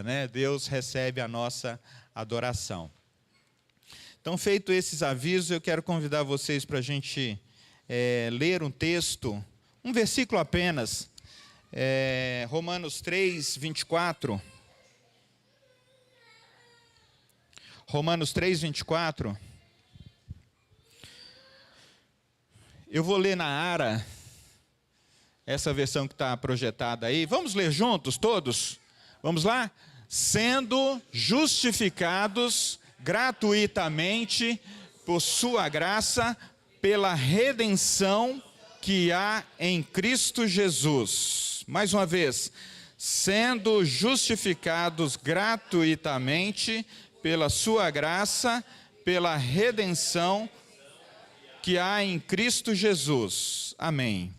né? Deus recebe a nossa adoração. Então, feito esses avisos, eu quero convidar vocês para a gente ler um texto, um versículo apenas, Romanos 3, 24. Romanos 3, 24. Eu vou ler na ARA, essa versão que está projetada aí. Vamos ler juntos, todos? Vamos lá? Sendo justificados gratuitamente por sua graça, pela redenção que há em Cristo Jesus. Mais uma vez, sendo justificados gratuitamente pela sua graça, pela redenção que há em Cristo Jesus. Amém.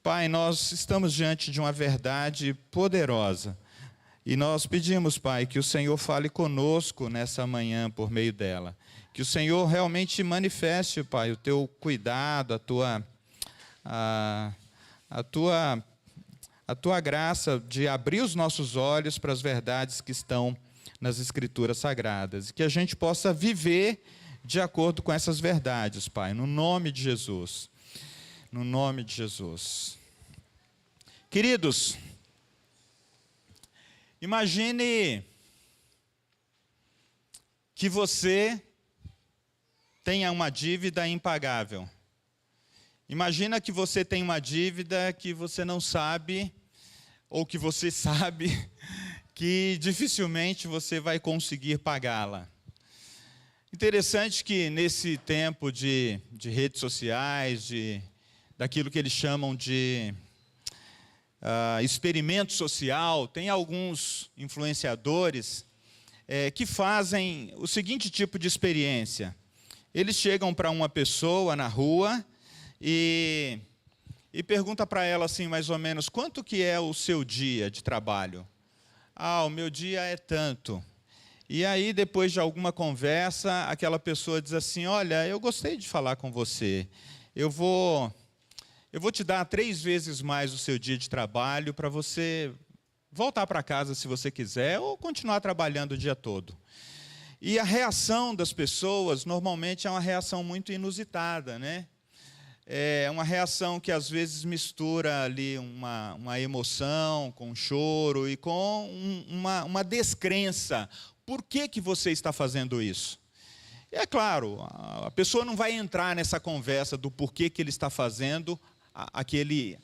Pai, nós estamos diante de uma verdade poderosa. E nós pedimos, Pai, que o Senhor fale conosco nessa manhã por meio dela. Que o Senhor realmente manifeste, Pai, o teu cuidado, a tua graça de abrir os nossos olhos para as verdades que estão nas Escrituras Sagradas. E que a gente possa viver de acordo com essas verdades, Pai, no nome de Jesus. No nome de Jesus. Queridos, imagine que você tenha uma dívida impagável. Imagina que você tem uma dívida que você não sabe, ou que você sabe, que dificilmente você vai conseguir pagá-la. Interessante que nesse tempo de redes sociais, daquilo que eles chamam de experimento social, tem alguns influenciadores que fazem o seguinte tipo de experiência. Eles chegam para uma pessoa na rua e perguntam para ela assim, mais ou menos, quanto que é o seu dia de trabalho? Ah, o meu dia é tanto. E aí, depois de alguma conversa, aquela pessoa diz assim, olha, eu gostei de falar com você. Eu vou te dar 3 vezes mais o seu dia de trabalho para você voltar para casa se você quiser ou continuar trabalhando o dia todo. E a reação das pessoas, normalmente, é uma reação muito inusitada, né? É uma reação que, às vezes, mistura ali uma emoção com um choro e com uma descrença. Por que você está fazendo isso? E é claro, a pessoa não vai entrar nessa conversa do porquê que ele está fazendo aquele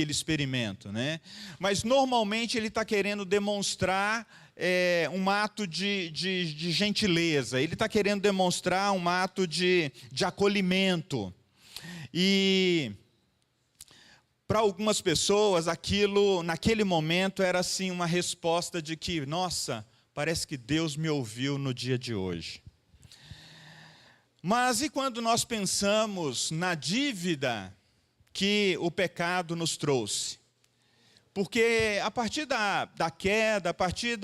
experimento, né? Mas, normalmente, ele está querendo demonstrar um ato de gentileza. Ele está querendo demonstrar um ato de acolhimento. E para algumas pessoas, aquilo, naquele momento, era assim uma resposta de que, nossa, parece que Deus me ouviu no dia de hoje. Mas e quando nós pensamos na dívida que o pecado nos trouxe? Porque a partir da queda, a partir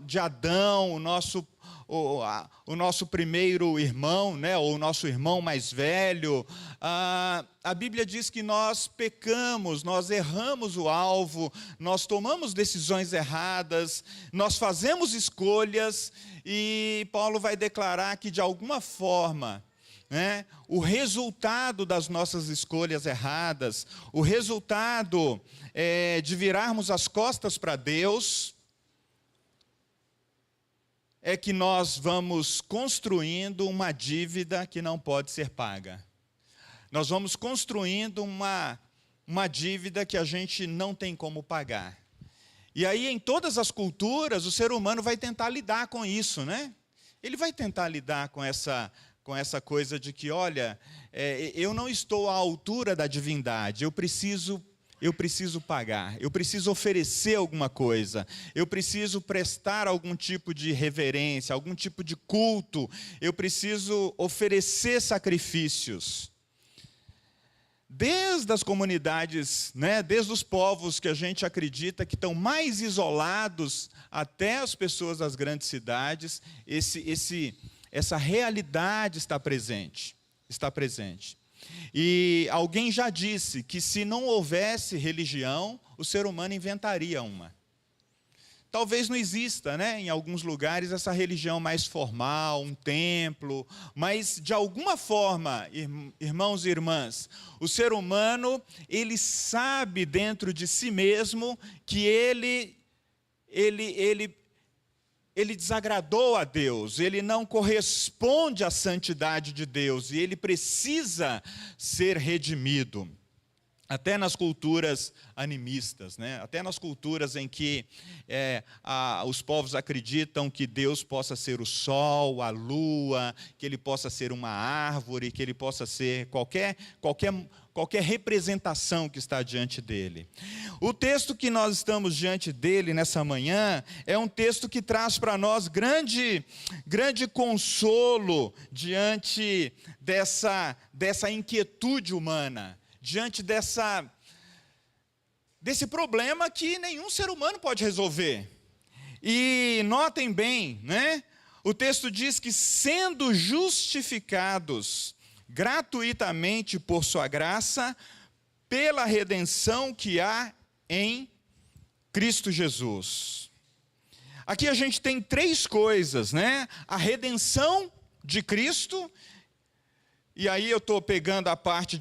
de Adão, o nosso primeiro irmão, né, ou o nosso irmão mais velho, a Bíblia diz que nós pecamos, nós erramos o alvo, nós tomamos decisões erradas, nós fazemos escolhas, e Paulo vai declarar que, de alguma forma, né, o resultado das nossas escolhas erradas, o resultado de virarmos as costas para Deus, é que nós vamos construindo uma dívida que não pode ser paga. Nós vamos construindo uma dívida que a gente não tem como pagar. E aí, em todas as culturas, o ser humano vai tentar lidar com isso, né? Ele vai tentar lidar com essa coisa de que, olha, eu não estou à altura da divindade, eu preciso pagar, eu preciso oferecer alguma coisa, eu preciso prestar algum tipo de reverência, algum tipo de culto, eu preciso oferecer sacrifícios. Desde as comunidades, né, desde os povos que a gente acredita que estão mais isolados, até as pessoas das grandes cidades, essa realidade está presente. E alguém já disse que se não houvesse religião, o ser humano inventaria uma. talvez não exista, né, em alguns lugares essa religião mais formal, um templo, mas de alguma forma, irmãos e irmãs, o ser humano, ele sabe dentro de si mesmo que ele desagradou a Deus, ele não corresponde à santidade de Deus e ele precisa ser redimido. Até nas culturas animistas, né? Até nas culturas em que os povos acreditam que Deus possa ser o sol, a lua, que Ele possa ser uma árvore, que Ele possa ser qualquer representação que está diante dele. O texto que nós estamos diante dele nessa manhã é um texto que traz para nós grande consolo diante dessa inquietude humana, diante desse problema que nenhum ser humano pode resolver. E notem bem, né? O texto diz que sendo justificados gratuitamente por sua graça, pela redenção que há em Cristo Jesus. Aqui a gente tem três coisas, né? A redenção de Cristo, e aí eu estou pegando a parte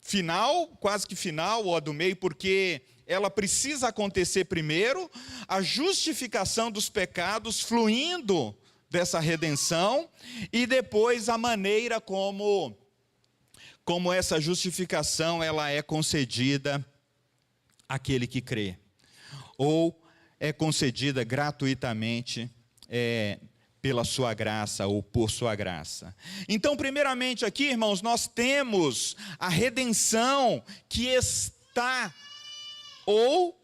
final, quase que final, ou a do meio, porque ela precisa acontecer primeiro, a justificação dos pecados fluindo dessa redenção, e depois a maneira como essa justificação ela é concedida àquele que crê, ou é concedida gratuitamente pela sua graça ou por sua graça. Então, primeiramente aqui, irmãos, nós temos a redenção que está ou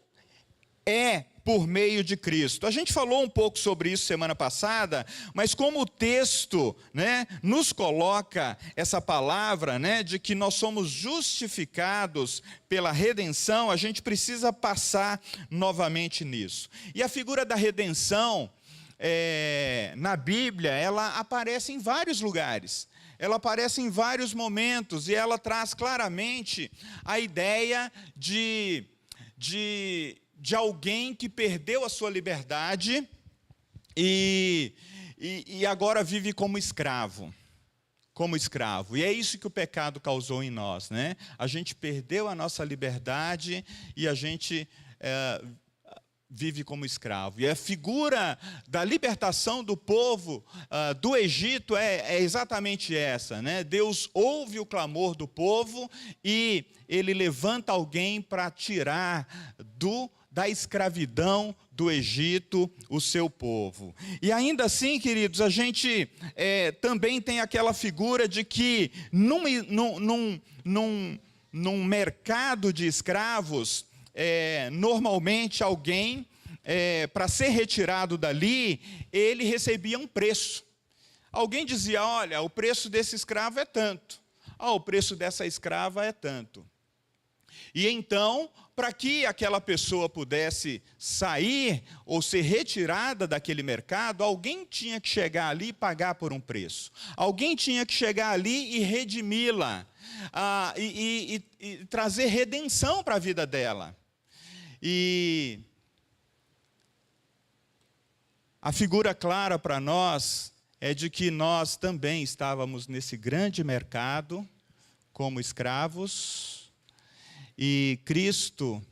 é por meio de Cristo. A gente falou um pouco sobre isso semana passada, mas como o texto, né, nos coloca essa palavra, né, de que nós somos justificados pela redenção, a gente precisa passar novamente nisso. E a figura da redenção, na Bíblia, ela aparece em vários lugares. Ela aparece em vários momentos e ela traz claramente a ideia de alguém que perdeu a sua liberdade e agora vive como escravo. Como escravo. E é isso que o pecado causou em nós, né? A gente perdeu a nossa liberdade e a gente vive como escravo. E a figura da libertação do povo do Egito é exatamente essa, né? Deus ouve o clamor do povo e Ele levanta alguém para tirar da escravidão do Egito o seu povo. E ainda assim, queridos, a gente também tem aquela figura de que num mercado de escravos, normalmente alguém, para ser retirado dali, ele recebia um preço. Alguém dizia, olha, o preço desse escravo é tanto. O preço dessa escrava é tanto. E então, para que aquela pessoa pudesse sair ou ser retirada daquele mercado, alguém tinha que chegar ali e pagar por um preço. Alguém tinha que chegar ali e redimi-la, e trazer redenção para a vida dela. E a figura clara para nós é de que nós também estávamos nesse grande mercado como escravos, e Cristo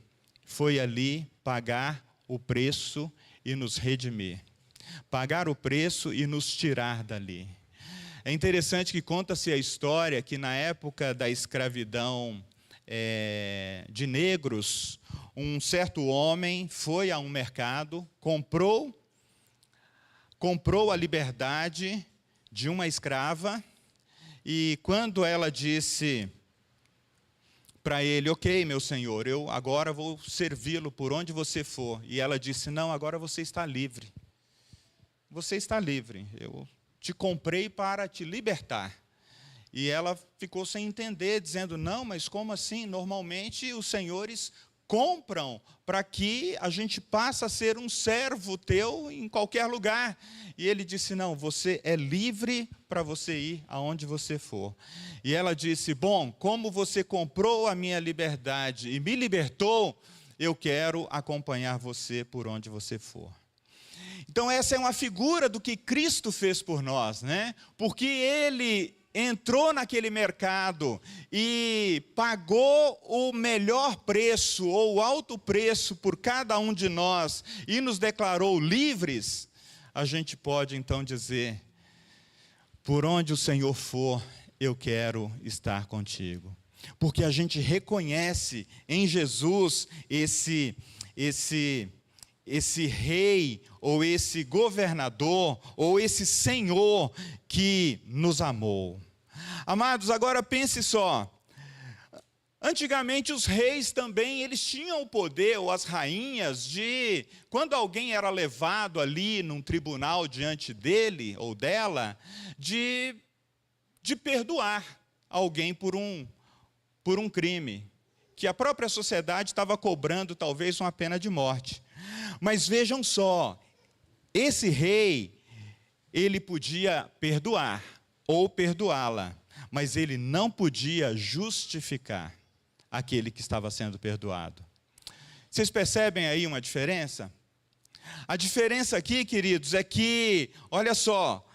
foi ali pagar o preço e nos redimir. Pagar o preço e nos tirar dali. É interessante que conta-se a história que na época da escravidão de negros, um certo homem foi a um mercado, comprou a liberdade de uma escrava, e quando ela disse para ele, ok, meu senhor, eu agora vou servi-lo por onde você for, e ela disse, não, agora você está livre. Você está livre, eu te comprei para te libertar. E ela ficou sem entender, dizendo, não, mas como assim? Normalmente os senhores compram para que a gente passe a ser um servo teu em qualquer lugar. E ele disse, não, você é livre para você ir aonde você for. E ela disse, bom, como você comprou a minha liberdade e me libertou, eu quero acompanhar você por onde você for. Então essa é uma figura do que Cristo fez por nós, né? Porque Ele entrou naquele mercado e pagou o melhor preço, ou o alto preço por cada um de nós, e nos declarou livres, a gente pode então dizer, por onde o Senhor for, eu quero estar contigo. Porque a gente reconhece em Jesus esse rei, ou esse governador, ou esse Senhor que nos amou. Amados, agora pense só. Antigamente os reis também, eles tinham o poder, ou as rainhas, de, quando alguém era levado ali num tribunal diante dele ou dela, de perdoar alguém por um crime, que a própria sociedade estava cobrando talvez uma pena de morte. Mas vejam só, esse rei, ele podia perdoar ou perdoá-la, mas ele não podia justificar aquele que estava sendo perdoado. Vocês percebem aí uma diferença? A diferença aqui, queridos, é que, olha só,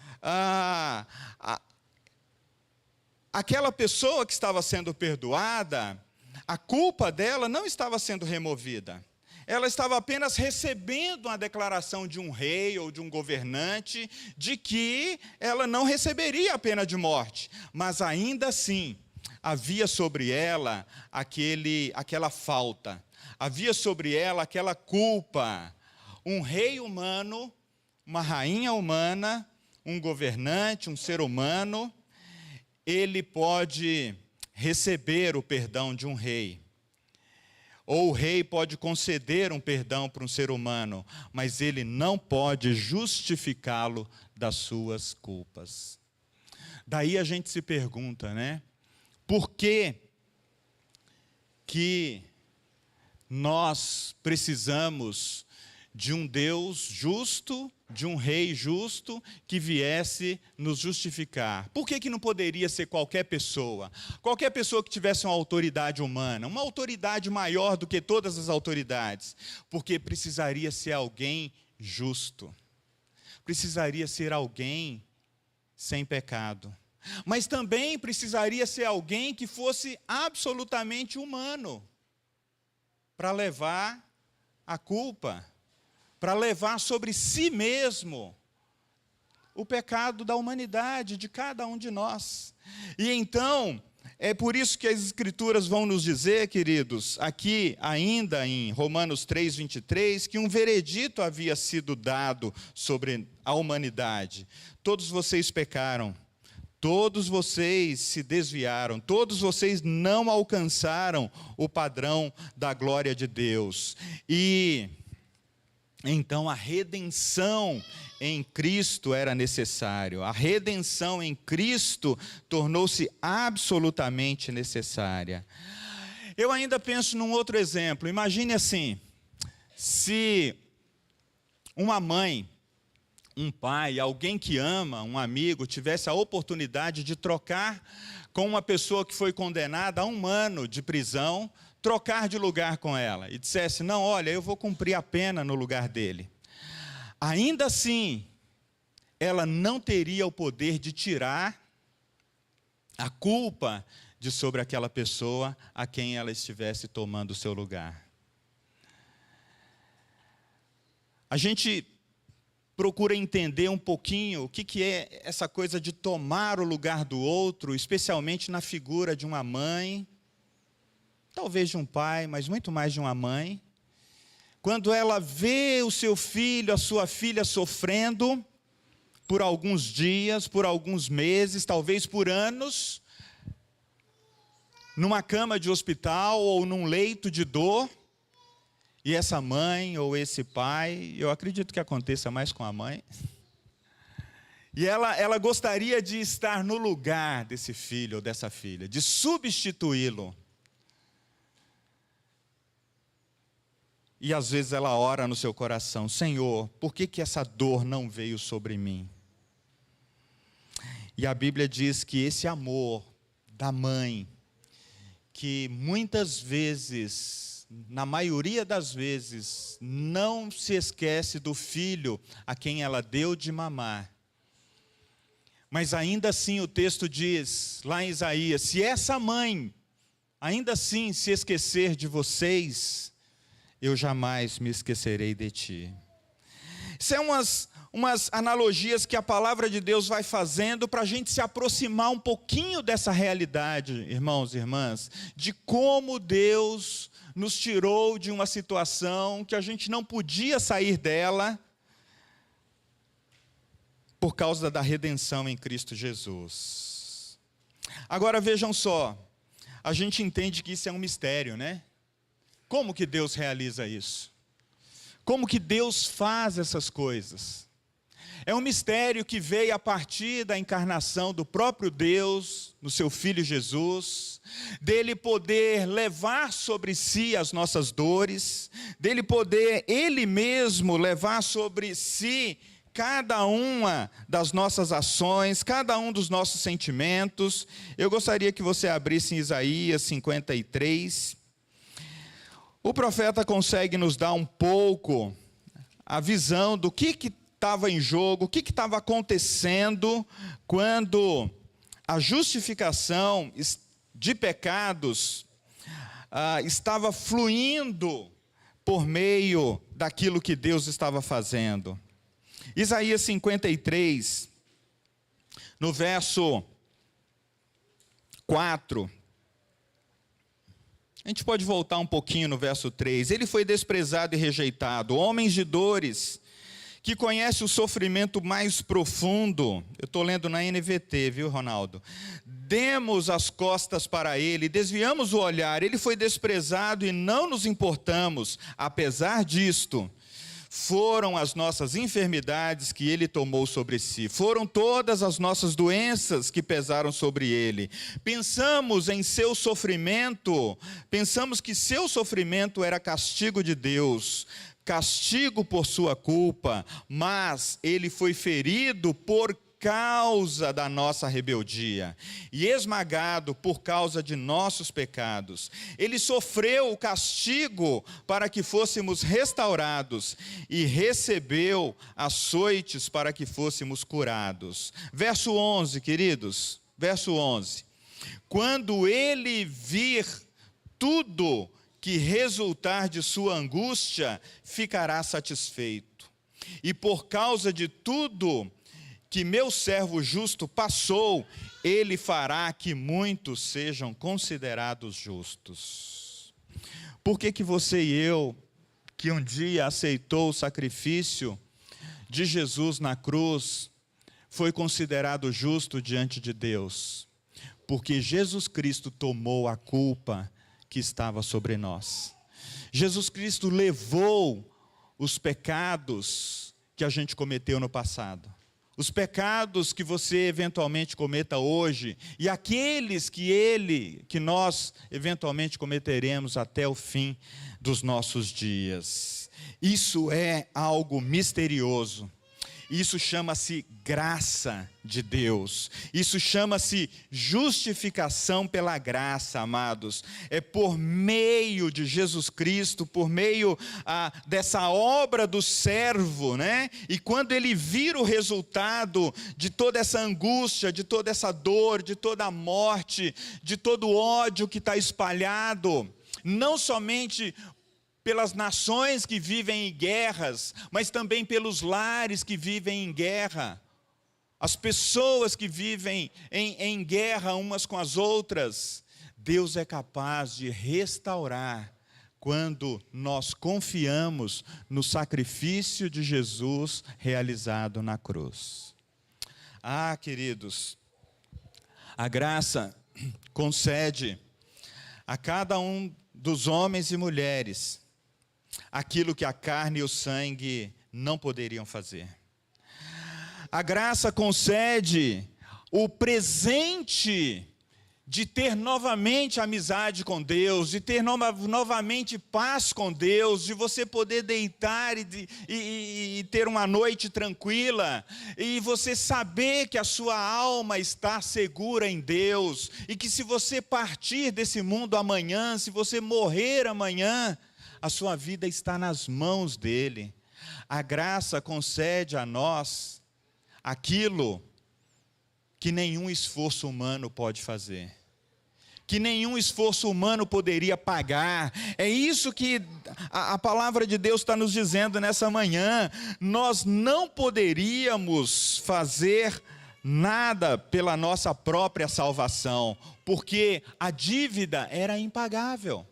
aquela pessoa que estava sendo perdoada, a culpa dela não estava sendo removida. Ela estava apenas recebendo uma declaração de um rei ou de um governante de que ela não receberia a pena de morte. Mas ainda assim, havia sobre ela aquela falta. Havia sobre ela aquela culpa. Um rei humano, uma rainha humana, um governante, um ser humano, ele pode receber o perdão de um rei. Ou o rei pode conceder um perdão para um ser humano, mas ele não pode justificá-lo das suas culpas. Daí a gente se pergunta, né? Por que nós precisamos de um Deus justo, de um rei justo, que viesse nos justificar? Por que não poderia ser qualquer pessoa? Qualquer pessoa que tivesse uma autoridade humana, uma autoridade maior do que todas as autoridades. Porque precisaria ser alguém justo. Precisaria ser alguém sem pecado. Mas também precisaria ser alguém que fosse absolutamente humano, para levar a culpa, para levar sobre si mesmo o pecado da humanidade, de cada um de nós. E então, é por isso que as Escrituras vão nos dizer, queridos, aqui ainda em Romanos 3:23, que um veredito havia sido dado sobre a humanidade. Todos vocês pecaram, todos vocês se desviaram, todos vocês não alcançaram o padrão da glória de Deus. E então a redenção em Cristo era necessário. A redenção em Cristo tornou-se absolutamente necessária. Eu ainda penso num outro exemplo. Imagine assim, se uma mãe, um pai, alguém que ama, um amigo, tivesse a oportunidade de trocar com uma pessoa que foi condenada a 1 ano de prisão, trocar de lugar com ela, e dissesse, não, olha, eu vou cumprir a pena no lugar dele. Ainda assim, ela não teria o poder de tirar a culpa de sobre aquela pessoa a quem ela estivesse tomando o seu lugar. A gente procura entender um pouquinho o que é essa coisa de tomar o lugar do outro, especialmente na figura de uma mãe, talvez de um pai, mas muito mais de uma mãe. Quando ela vê o seu filho, a sua filha sofrendo por alguns dias, por alguns meses, talvez por anos, numa cama de hospital ou num leito de dor, e essa mãe ou esse pai, eu acredito que aconteça mais com a mãe, e ela gostaria de estar no lugar desse filho ou dessa filha, de substituí-lo. E às vezes ela ora no seu coração, Senhor, por que essa dor não veio sobre mim? E a Bíblia diz que esse amor da mãe, que muitas vezes na maioria das vezes, não se esquece do filho a quem ela deu de mamar. Mas ainda assim o texto diz, lá em Isaías, se essa mãe, ainda assim se esquecer de vocês, eu jamais me esquecerei de ti. Isso é umas analogias que a palavra de Deus vai fazendo para a gente se aproximar um pouquinho dessa realidade, irmãos e irmãs, de como Deus nos tirou de uma situação que a gente não podia sair dela por causa da redenção em Cristo Jesus. Agora vejam só, a gente entende que isso é um mistério, né? Como que Deus realiza isso? Como que Deus faz essas coisas? É um mistério que veio a partir da encarnação do próprio Deus, no seu Filho Jesus, dele poder levar sobre si as nossas dores, dele poder, ele mesmo, levar sobre si cada uma das nossas ações, cada um dos nossos sentimentos. Eu gostaria que você abrisse em Isaías 53. O profeta consegue nos dar um pouco a visão do que estava em jogo, o que estava acontecendo quando a justificação de pecados estava fluindo por meio daquilo que Deus estava fazendo. Isaías 53, no verso 4, a gente pode voltar um pouquinho no verso 3. Ele foi desprezado e rejeitado, homens de dores, que conhece o sofrimento mais profundo. Eu estou lendo na NVT, viu, Ronaldo? Demos as costas para ele, desviamos o olhar, ele foi desprezado e não nos importamos. Apesar disto, foram as nossas enfermidades que ele tomou sobre si, foram todas as nossas doenças que pesaram sobre ele. Pensamos em seu sofrimento, pensamos que seu sofrimento era castigo de Deus, castigo por sua culpa, mas ele foi ferido por causa da nossa rebeldia e esmagado por causa de nossos pecados. Ele sofreu o castigo para que fôssemos restaurados e recebeu açoites para que fôssemos curados. Verso 11, queridos, verso 11. Quando ele vir tudo que resultar de sua angústia, ficará satisfeito. E por causa de tudo que meu servo justo passou, ele fará que muitos sejam considerados justos. Por que você e eu, que um dia aceitou o sacrifício de Jesus na cruz, foi considerado justo diante de Deus? Porque Jesus Cristo tomou a culpa que estava sobre nós. Jesus Cristo levou os pecados que a gente cometeu no passado. Os pecados que você eventualmente cometa hoje e aqueles que nós eventualmente cometeremos até o fim dos nossos dias. Isso é algo misterioso. Isso chama-se graça de Deus. Isso chama-se justificação pela graça, amados. É por meio de Jesus Cristo, por meio dessa obra do servo, né? E quando ele vira o resultado de toda essa angústia, de toda essa dor, de toda a morte, de todo o ódio que está espalhado, não somente pelas nações que vivem em guerras, mas também pelos lares que vivem em guerra. As pessoas que vivem em guerra umas com as outras. Deus é capaz de restaurar quando nós confiamos no sacrifício de Jesus realizado na cruz. Ah, queridos, a graça concede a cada um dos homens e mulheres aquilo que a carne e o sangue não poderiam fazer. A graça concede o presente de ter novamente amizade com Deus, de ter novamente paz com Deus, de você poder deitar e ter uma noite tranquila, e você saber que a sua alma está segura em Deus, e que se você partir desse mundo amanhã, se você morrer amanhã, a sua vida está nas mãos dEle. A graça concede a nós aquilo que nenhum esforço humano pode fazer, que nenhum esforço humano poderia pagar. É isso que a palavra de Deus está nos dizendo nessa manhã. Nós não poderíamos fazer nada pela nossa própria salvação, porque a dívida era impagável.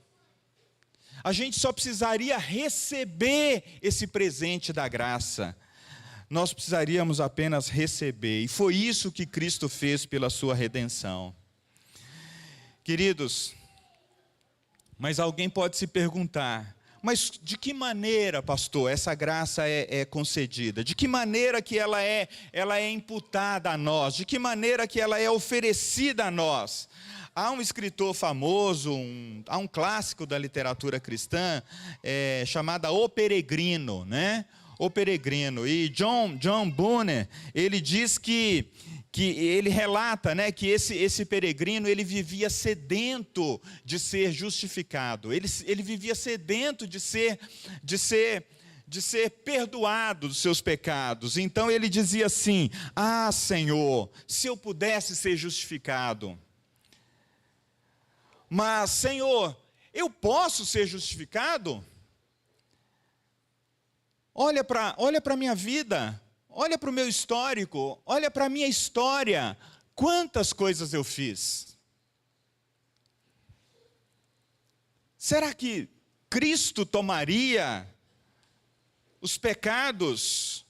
A gente só precisaria receber esse presente da graça. Nós precisaríamos apenas receber, e foi isso que Cristo fez pela sua redenção. Queridos, mas alguém pode se perguntar, mas de que maneira, pastor, essa graça é concedida? De que maneira que ela é imputada a nós? De que maneira que ela é oferecida a nós? Há um escritor famoso, há um clássico da literatura cristã, chamado O Peregrino, né? O Peregrino. E John Bunyan, ele diz que ele relata, né, que esse peregrino, ele vivia sedento de ser justificado. Ele vivia sedento de ser perdoado dos seus pecados. Então ele dizia assim: ah, Senhor, se eu pudesse ser justificado. Mas, Senhor, eu posso ser justificado? Olha para a minha vida, olha para o meu histórico, olha para a minha história, quantas coisas eu fiz. Será que Cristo tomaria os pecados,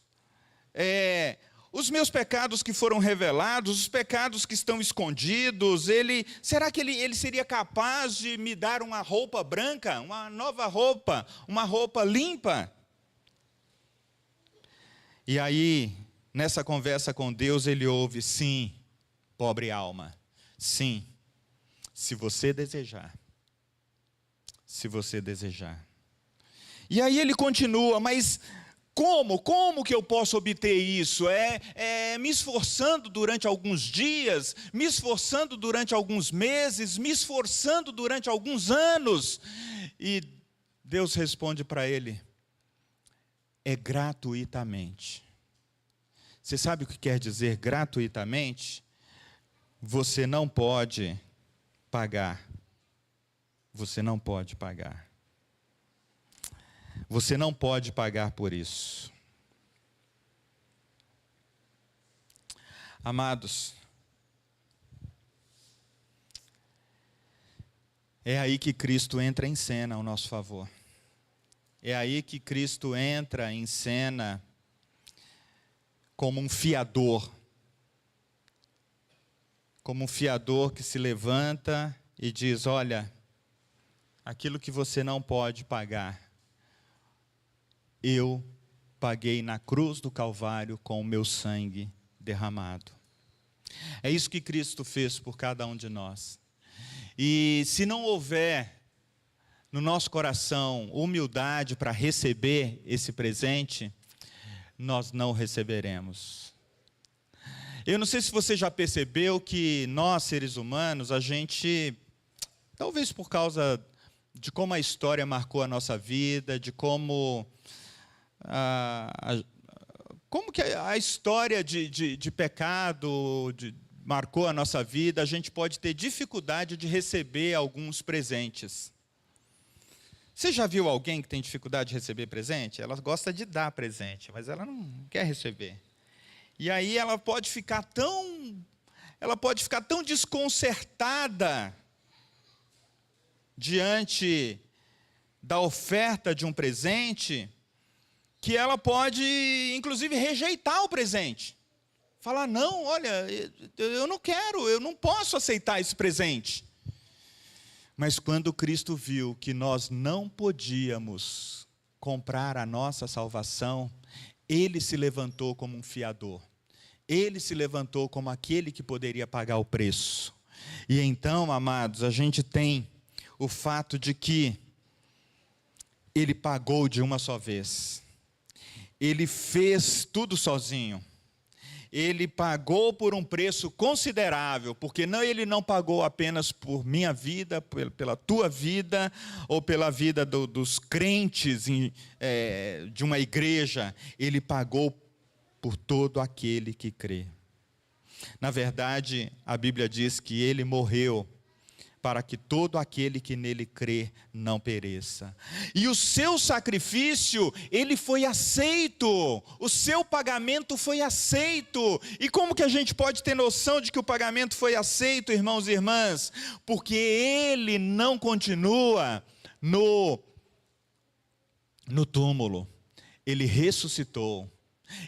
os meus pecados que foram revelados, os pecados que estão escondidos, será que ele seria capaz de me dar uma roupa branca, uma nova roupa, uma roupa limpa? E aí, nessa conversa com Deus, ele ouve: sim, pobre alma, sim, se você desejar. Se você desejar. E aí ele continua: mas como que eu posso obter isso? Me esforçando durante alguns dias, me esforçando durante alguns meses, me esforçando durante alguns anos. E Deus responde para ele: é gratuitamente. Você sabe o que quer dizer gratuitamente? Você não pode pagar. Você não pode pagar. Você não pode pagar por isso. Amados, é aí que Cristo entra em cena ao nosso favor. É aí que Cristo entra em cena como um fiador. Como um fiador que se levanta e diz: olha, aquilo que você não pode pagar, eu paguei na cruz do Calvário com o meu sangue derramado. É isso que Cristo fez por cada um de nós. E se não houver no nosso coração humildade para receber esse presente, nós não receberemos. Eu não sei se você já percebeu que nós, seres humanos, a gente, talvez por causa de como a história marcou a nossa vida, de como que a história de pecado marcou a nossa vida, a gente pode ter dificuldade de receber alguns presentes. Você já viu alguém que tem dificuldade de receber presente? Ela gosta de dar presente, mas ela não quer receber. E aí ela pode ficar tão desconcertada diante da oferta de um presente, que ela pode, inclusive, rejeitar o presente. Falar: não, olha, eu não quero, eu não posso aceitar esse presente. Mas quando Cristo viu que nós não podíamos comprar a nossa salvação, Ele se levantou como um fiador. Ele se levantou como aquele que poderia pagar o preço. E então, amados, a gente tem o fato de que ele pagou de uma só vez. Ele fez tudo sozinho. Ele pagou por um preço considerável, porque ele não pagou apenas por minha vida, pela tua vida, ou pela vida dos crentes de uma igreja. Ele pagou por todo aquele que crê. Na verdade, a Bíblia diz que ele morreu para que todo aquele que nele crê não pereça. E o seu sacrifício, ele foi aceito. O seu pagamento foi aceito. E como que a gente pode ter noção de que o pagamento foi aceito, irmãos e irmãs? Porque ele não continua no túmulo. Ele ressuscitou.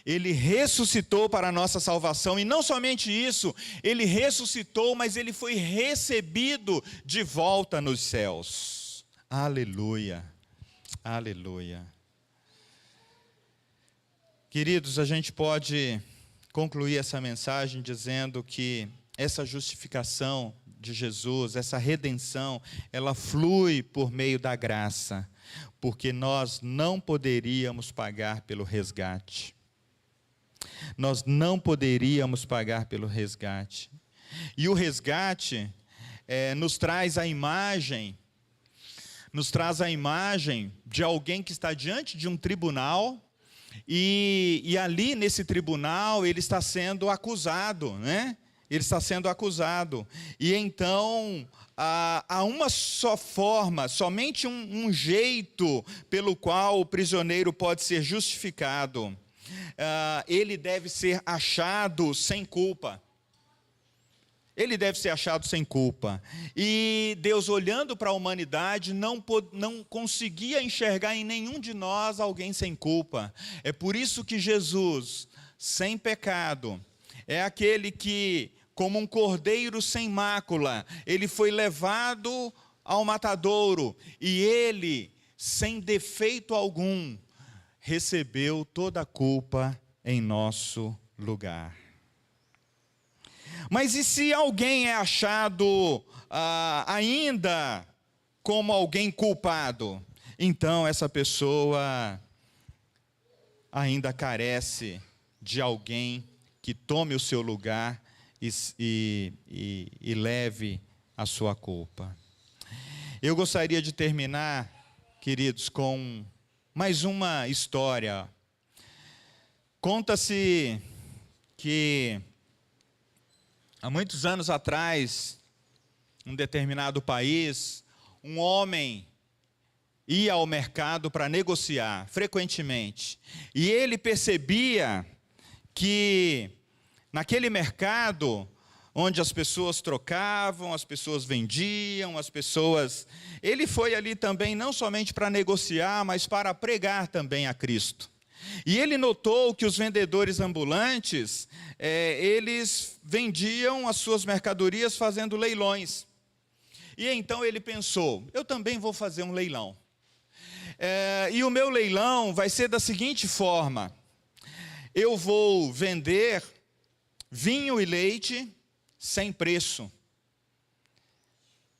Ele ressuscitou para a nossa salvação, e não somente isso, ele ressuscitou, mas ele foi recebido de volta nos céus. Aleluia, aleluia. Queridos, a gente pode concluir essa mensagem dizendo que essa justificação de Jesus, essa redenção, ela flui por meio da graça, porque nós não poderíamos pagar pelo resgate. Nós não poderíamos pagar pelo resgate. E o resgate nos traz a imagem de alguém que está diante de um tribunal, e ali nesse tribunal ele está sendo acusado, né? Ele está sendo acusado. E então há uma só forma, somente um jeito pelo qual o prisioneiro pode ser justificado. Ele deve ser achado sem culpa. Ele deve ser achado sem culpa. E Deus, olhando para a humanidade, não conseguia enxergar em nenhum de nós alguém sem culpa. É por isso que Jesus, sem pecado, é aquele que, como um cordeiro sem mácula, ele foi levado ao matadouro, e ele, sem defeito algum, recebeu toda a culpa em nosso lugar. Mas e se alguém é achado ainda como alguém culpado? Então essa pessoa ainda carece de alguém que tome o seu lugar e leve a sua culpa. Eu gostaria de terminar, queridos, com mais uma história. Conta-se que há muitos anos atrás, em um determinado país, um homem ia ao mercado para negociar frequentemente. E ele percebia que naquele mercado, onde as pessoas trocavam, as pessoas vendiam, ele foi ali também não somente para negociar, mas para pregar também a Cristo. E ele notou que os vendedores ambulantes, eles vendiam as suas mercadorias fazendo leilões. E então ele pensou, eu também vou fazer um leilão. E o meu leilão vai ser da seguinte forma: eu vou vender vinho e leite sem preço.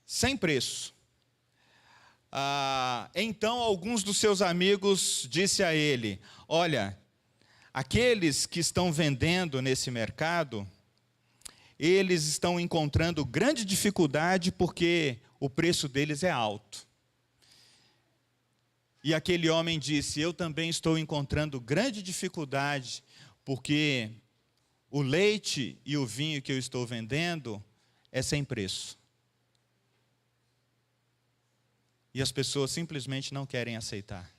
Sem preço. Então alguns dos seus amigos disse a ele: olha, aqueles que estão vendendo nesse mercado, eles estão encontrando grande dificuldade porque o preço deles é alto. E aquele homem disse: eu também estou encontrando grande dificuldade porque o leite e o vinho que eu estou vendendo é sem preço. E as pessoas simplesmente não querem aceitar.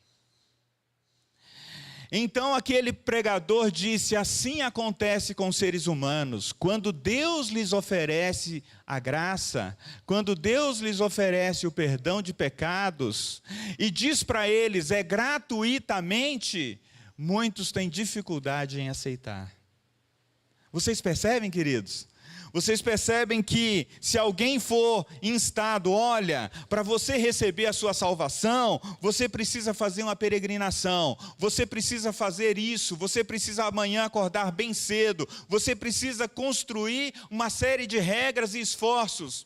Então aquele pregador disse: assim acontece com os seres humanos. Quando Deus lhes oferece a graça, quando Deus lhes oferece o perdão de pecados, e diz para eles, é gratuitamente, muitos têm dificuldade em aceitar. Vocês percebem, queridos? Vocês percebem que se alguém for instado, olha, para você receber a sua salvação, você precisa fazer uma peregrinação, você precisa fazer isso, você precisa amanhã acordar bem cedo, você precisa construir uma série de regras e esforços.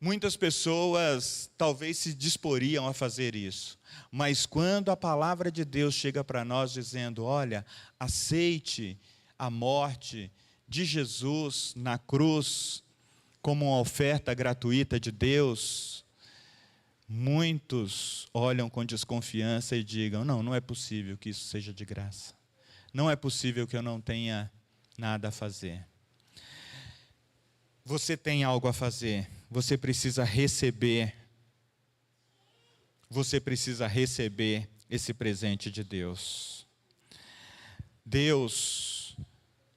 Muitas pessoas talvez se disporiam a fazer isso, mas quando a palavra de Deus chega para nós dizendo, olha, aceite a morte de Jesus na cruz como uma oferta gratuita de Deus, muitos olham com desconfiança e digam, não é possível que isso seja de graça. Não é possível que eu não tenha nada a fazer. Você tem algo a fazer, você precisa receber. Você precisa receber esse presente de Deus. Deus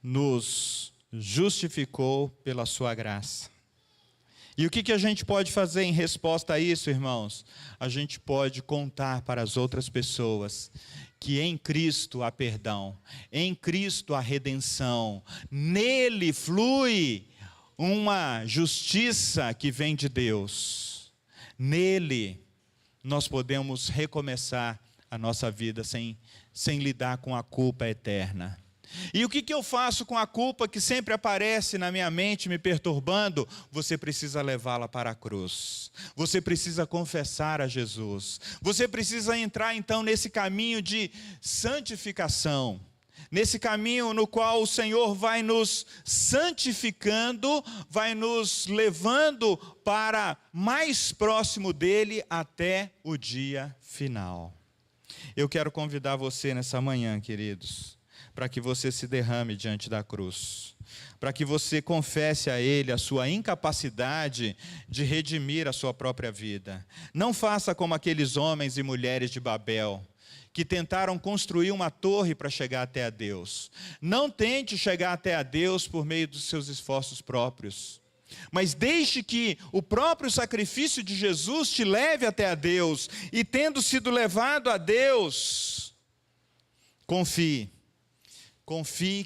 nos justificou pela sua graça. E o que a gente pode fazer em resposta a isso, irmãos? A gente pode contar para as outras pessoas que em Cristo há perdão, em Cristo há redenção, nele flui uma justiça que vem de Deus. Nele nós podemos recomeçar a nossa vida sem lidar com a culpa eterna. E o que eu faço com a culpa que sempre aparece na minha mente me perturbando? Você precisa levá-la para a cruz. Você precisa confessar a Jesus. Você precisa entrar então nesse caminho de santificação. Nesse caminho no qual o Senhor vai nos santificando, vai nos levando para mais próximo dele até o dia final. Eu quero convidar você nessa manhã, queridos, para que você se derrame diante da cruz, para que você confesse a Ele a sua incapacidade de redimir a sua própria vida. Não faça como aqueles homens e mulheres de Babel, que tentaram construir uma torre para chegar até a Deus. Não tente chegar até a Deus por meio dos seus esforços próprios, mas deixe que o próprio sacrifício de Jesus te leve até a Deus, e tendo sido levado a Deus, confie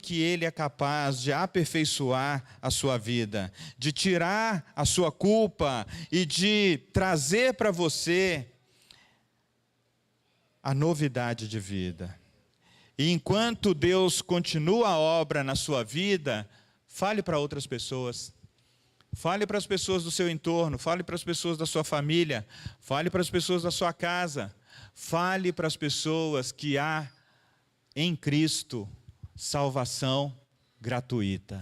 que Ele é capaz de aperfeiçoar a sua vida, de tirar a sua culpa e de trazer para você a novidade de vida. E enquanto Deus continua a obra na sua vida, fale para outras pessoas. Fale para as pessoas do seu entorno, fale para as pessoas da sua família, fale para as pessoas da sua casa, fale para as pessoas que há em Cristo salvação gratuita.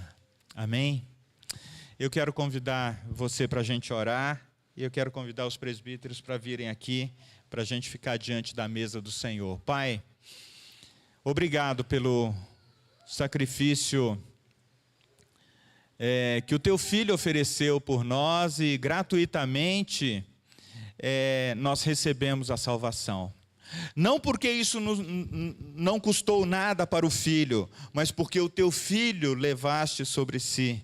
Amém? Eu quero convidar você para a gente orar, e eu quero convidar os presbíteros para virem aqui, para a gente ficar diante da mesa do Senhor. Pai, obrigado pelo sacrifício que o Teu Filho ofereceu por nós, e gratuitamente nós recebemos a salvação. Não porque isso não custou nada para o Filho, mas porque o Teu Filho levaste sobre si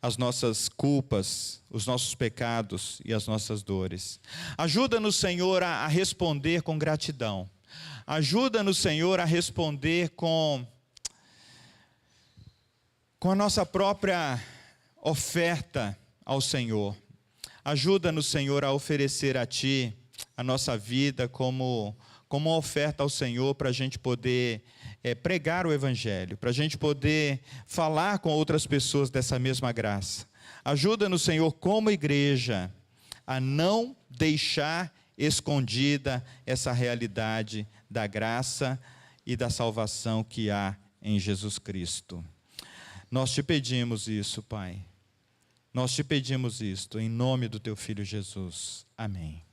as nossas culpas, os nossos pecados e as nossas dores. Ajuda-nos, Senhor, a responder com gratidão. Ajuda-nos, Senhor, a responder com a nossa própria oferta ao Senhor. Ajuda-nos, Senhor, a oferecer a Ti a nossa vida como uma oferta ao Senhor, para a gente poder pregar o Evangelho, para a gente poder falar com outras pessoas dessa mesma graça. Ajuda-nos, Senhor, como igreja, a não deixar escondida essa realidade da graça e da salvação que há em Jesus Cristo. Nós te pedimos isso, Pai. Nós te pedimos isto, em nome do Teu Filho Jesus. Amém.